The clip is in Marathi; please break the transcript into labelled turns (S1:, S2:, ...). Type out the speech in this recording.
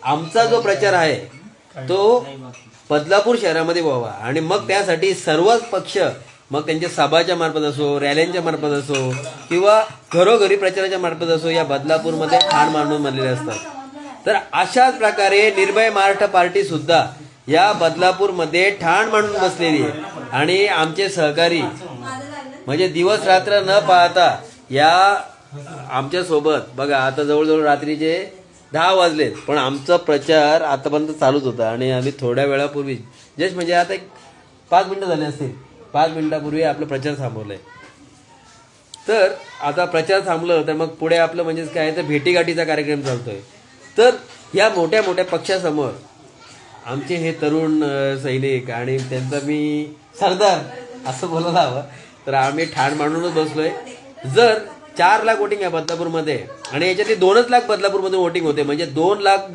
S1: आमचा जो प्रचार आहे तो बदलापूर शहरामध्ये व्हावा आणि मग त्यासाठी सर्वच पक्ष मग त्यांच्या सभाच्या मार्फत असो, रॅल्यांच्या मार्फत असो किंवा घरोघरी प्रचाराच्या मार्फत असो या बदलापूरमध्ये ठाण मांडून बनलेले असतात। तर अशाच प्रकारे निर्भय महाराष्ट्र पार्टी सुद्धा या बदलापूरमध्ये ठाण मांडून बसलेली आहे आणि आमचे सहकारी म्हणजे दिवस रात्र न पाहता या आमच्या सोबत बघा आता जवळजवळ रात्रीचे 10 वाजलेत पण आमचा प्रचार आतापर्यंत चालूच होता आणि आम्ही थोड्या वेळापूर्वी जस्ट म्हणजे आता एक 5 मिनिटं झाले असतील 5 मिनिटापूर्वी आपला प्रचार थांबवलाय। तर आता प्रचार थांबलं तर मग पुढे आपलं म्हणजेच काय तर भेटीगाठीचा कार्यक्रम चालतोय। तर या मोठ्या मोठ्या पक्षासमोर आमचे हे तरुण सैनिक आणि त्यांचा मी सरदार असं बोलायला हवं तर आम्ही ठाण मांडूनच बसलोय। जर 4 लाख वोटिंग आहे बदलापूरमध्ये आणि याच्यातली 2च लाख बदलापूरमध्ये वोटिंग होते म्हणजे 2 लाख